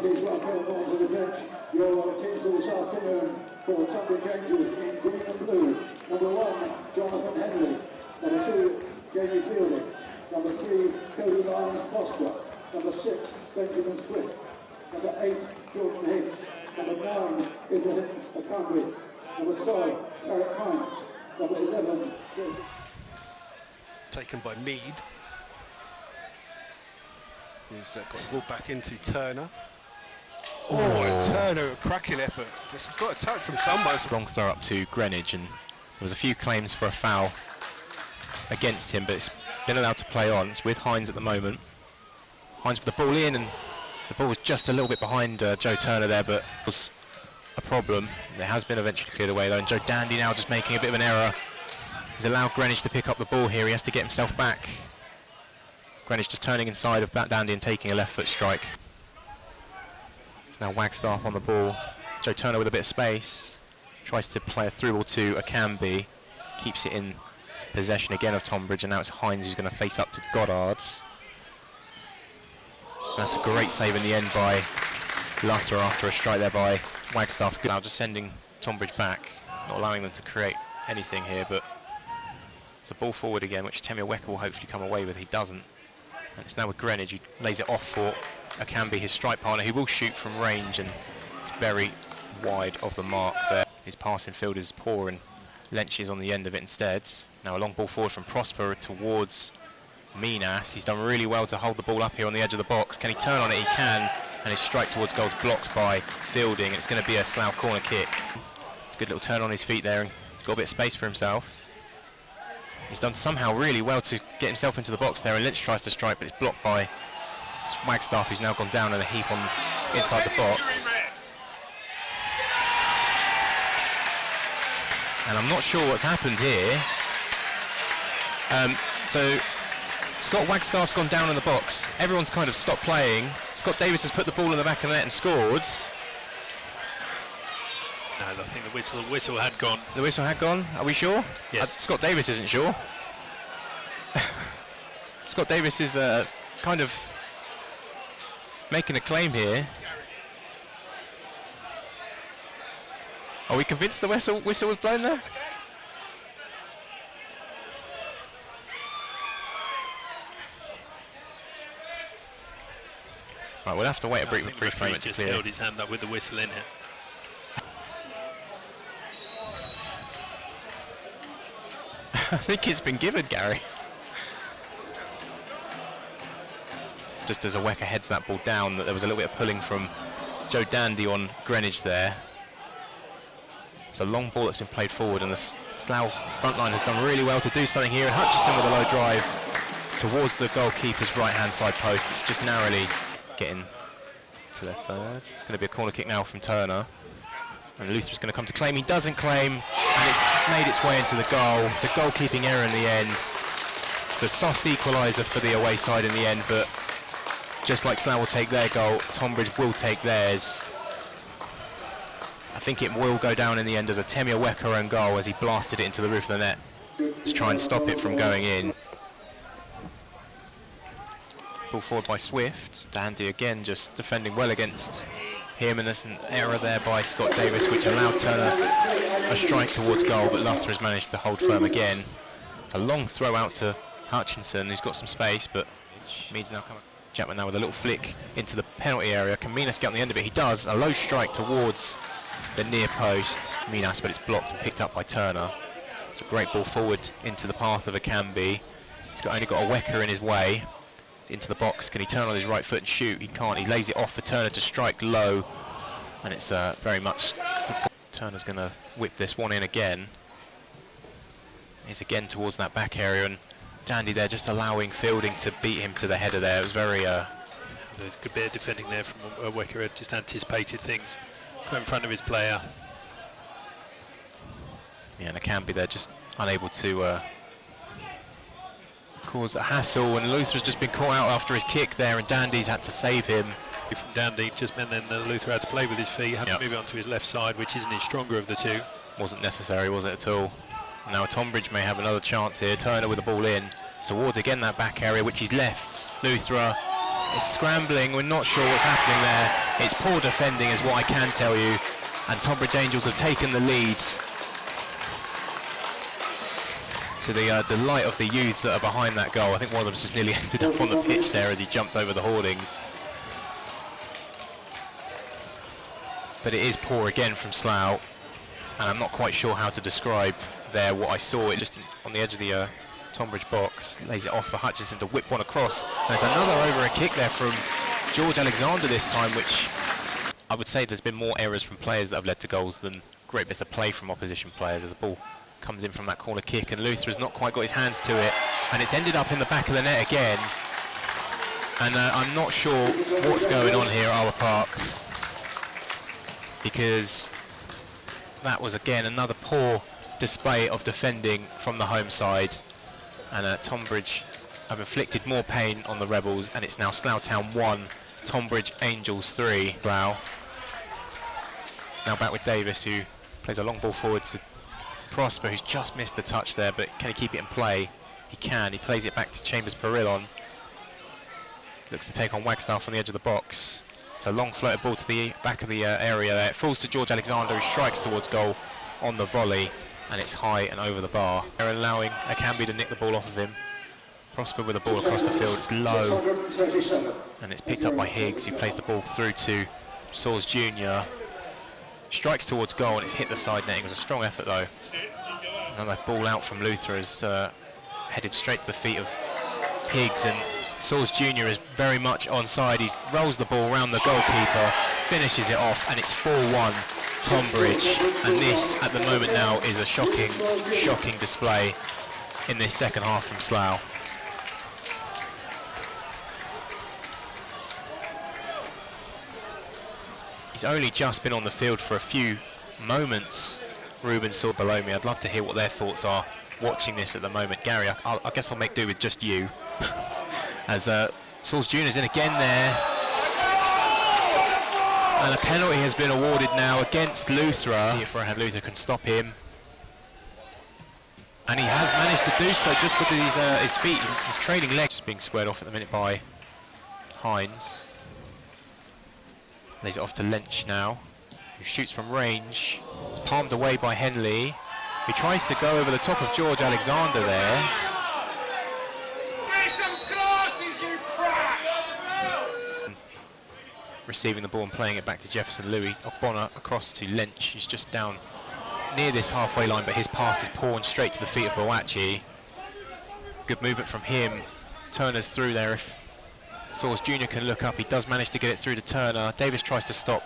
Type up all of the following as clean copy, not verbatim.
Please welcome onto the bench your teams for this afternoon for Tonbridge Angels in green and blue. Number 1, Jonathan Henley. Number 2, Jamie Fielding. Number 3, Cody Lyons Foster. Number 6, Benjamin Swift. Number 8, Jordan Hicks. Number 9, Ibrahim Akandwi. Number 12, Tarek Hines. Number 11, taken by Mead. He's got the ball back into Turner. Oh, Turner, a cracking effort. Just got a touch from somewhere. Long throw up to Greenwich, and there was a few claims for a foul against him, but it's been allowed to play on. It's with Hines at the moment. Hines with the ball in, and the ball was just a little bit behind Joe Turner there, but it was a problem. It has been eventually cleared away though, and Joe Dandy now just making a bit of an error. He's allowed Greenwich to pick up the ball here. He has to get himself back. Greenwich just turning inside of Dandy and taking a left foot strike. It's now Wagstaff on the ball. Joe Turner with a bit of space. Tries to play a through ball to Akambi. Keeps it in possession again of Tonbridge, and now it's Hines who's going to face up to Goddard's. That's a great save in the end by Luthra after a strike there by Wagstaff. Now just sending Tonbridge back, not allowing them to create anything here, but it's a ball forward again, which Temia Wecker will hopefully come away with. He doesn't. And it's now with Greenwich, who lays it off for Akambi, his strike partner, who will shoot from range, and it's very wide of the mark there. His passing field is poor, and Lynch is on the end of it instead. Now a long ball forward from Prosper towards Minas. He's done really well to hold the ball up here on the edge of the box. Can he turn on it? He can, and his strike towards goal is blocked by Fielding, and it's going to be a Slough corner kick. It's a good little turn on his feet there, and he's got a bit of space for himself. He's done somehow really well to get himself into the box there, and Lynch tries to strike, but it's blocked by Wagstaff, who's now gone down in a heap on inside the box. And I'm not sure what's happened here. So Scott Wagstaff's gone down in the box. Everyone's kind of stopped playing. Scott Davis has put the ball in the back of the net and scored. No, I think the whistle had gone. The whistle had gone? Are we sure? Yes. Scott Davis isn't sure. Scott Davis is kind of making a claim here. Are we convinced the whistle was blown there? Right, we'll have to wait a brief moment to just clear. held his hand up with the whistle in it. I think it's been given, Gary. Just as Aweka heads that ball down, that there was a little bit of pulling from Joe Dandy on Greenwich there. It's a long ball that's been played forward, and the Slough front line has done really well to do something here, and Hutchison with a low drive towards the goalkeeper's right-hand side post. It's just narrowly getting to their third. It's going to be a corner kick now from Turner. And Luther's going to come to claim. He doesn't claim, and it's made its way into the goal. It's a goalkeeping error in the end. It's a soft equaliser for the away side in the end, but just like Slough will take their goal, Tonbridge will take theirs. I think it will go down in the end as a Temia Wecker own goal as he blasted it into the roof of the net to try and stop it from going in. Ball forward by Swift. Dandy again just defending well against him, and there's an error there by Scott Davis which allowed Turner a strike towards goal, but Luthra has managed to hold firm again. It's a long throw out to Hutchinson, who's got some space, but Mead's now coming. Chapman now with a little flick into the penalty area. Can Minas get on the end of it? He does. A low strike towards the near post. Minas, but it's blocked and picked up by Turner. It's a great ball forward into the path of Akambi. He's only got a Wecker in his way. It's into the box. Can he turn on his right foot and shoot? He can't. He lays it off for Turner to strike low, and it's very much. Turner's going to whip this one in again. He's again towards that back area, and Dandy there just allowing Fielding to beat him to the header there. It was very... There's a good bit of defending there from Wecker, just anticipated things. Got in front of his player. Yeah, and Akambi there just unable to cause a hassle, and Luther's just been caught out after his kick there, and Dandy's had to save him. From Dandy just meant then Luther had to play with his feet, had to move it onto his left side, which isn't his stronger of the two. Wasn't necessary, was it at all? Now Tonbridge may have another chance here. Turner with the ball in towards again that back area, which he's left. Luther is scrambling. We're not sure what's happening there. It's poor defending is what I can tell you, and Tonbridge Angels have taken the lead, to the delight of the youths that are behind that goal. I think one of them just nearly ended up on the pitch there as he jumped over the hoardings. But it is poor again from Slough, and I'm not quite sure how to describe there what I saw. It just on the edge of the Tonbridge box, lays it off for Hutchinson to whip one across. There's another over a kick there from George Alexander this time, which I would say there's been more errors from players that have led to goals than great bits of play from opposition players, as the ball comes in from that corner kick, and Luther has not quite got his hands to it, and it's ended up in the back of the net again. And I'm not sure what's going on here at Arbour Park, because that was again another poor display of defending from the home side, and Tonbridge have inflicted more pain on the Rebels, and it's now Slough Town 1, Tonbridge Angels 3. Slough. It's now back with Davis, who plays a long ball forward to Prosper, who's just missed the touch there, but can he keep it in play? He can. He plays it back to Chambers-Perillon. Looks to take on Wagstaff on the edge of the box. It's a long floated ball to the back of the area there. It falls to George Alexander, who strikes towards goal on the volley, and it's high and over the bar. They're allowing Akambi to nick the ball off of him. Prosper with the ball across the field. It's low, and it's picked up by Higgs, who plays the ball through to Saws Jr. Strikes towards goal, and it's hit the side netting. It was a strong effort though. Another ball out from Luther is headed straight to the feet of Higgs, and Saws Jr. is very much onside. He rolls the ball around the goalkeeper, finishes it off, and it's 4-1 Tonbridge. And this, at the moment now, is a shocking display in this second half from Slough. He's only just been on the field for a few moments. Ruben saw below me. I'd love to hear what their thoughts are watching this at the moment. Gary, I guess I'll make do with just you. As Saws Jr. is in again there. And a penalty has been awarded now against Luther. See if Luther can stop him. And he has managed to do so just with his feet, his trailing leg. Just being squared off at the minute by Hines. Lays it off to Lynch now, who shoots from range. It's palmed away by Henley. He tries to go over the top of George Alexander there. Get some glasses, you prat! Receiving the ball and playing it back to Jefferson Louis. Ogbonna across to Lynch, who's just down near this halfway line, but his pass is pawned straight to the feet of Boachi. Good movement from him. Turner's through there. If Saws Jr. can look up, he does manage to get it through to Turner. Davis tries to stop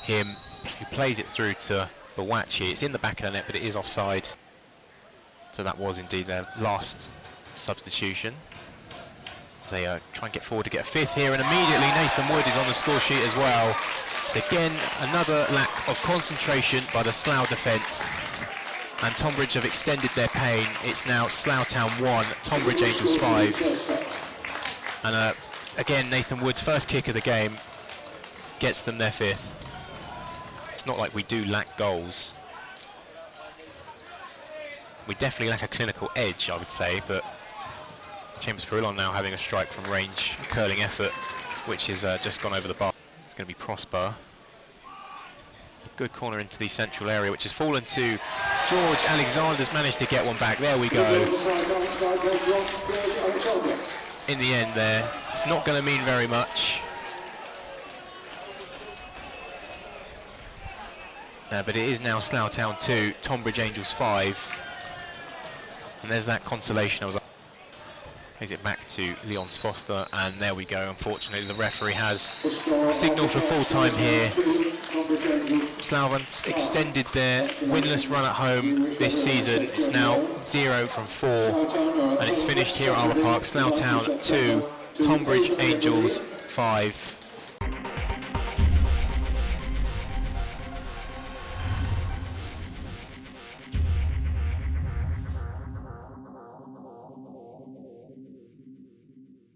him, who plays it through to Boachi. It's in the back of the net, but it is offside. So that was indeed their last substitution. So they try and get forward to get a fifth here, and immediately Nathan Wood is on the score sheet as well. So again, another lack of concentration by the Slough defence. And Tonbridge have extended their pain. It's now Slough Town 1, Tonbridge Angels 5. And again, Nathan Wood's first kick of the game gets them their fifth. It's not like we do lack goals. We definitely lack a clinical edge, I would say, but Chambers-Perillon now having a strike from range, a curling effort, which has just gone over the bar. It's going to be Prosper. It's a good corner into the central area, which has fallen to George Alexander's managed to get one back. There we go. In the end there, it's not going to mean very much. But it is now Slough Town 2, Tonbridge Angels 5. And there's that consolation. Plays it back to Leonce Foster, and there we go. Unfortunately, the referee has signalled for full time here. Slough extended their winless run at home this season. It's now 0 from 4, and it's finished here at Arbour Park. Slough Town 2, Tonbridge Angels 5.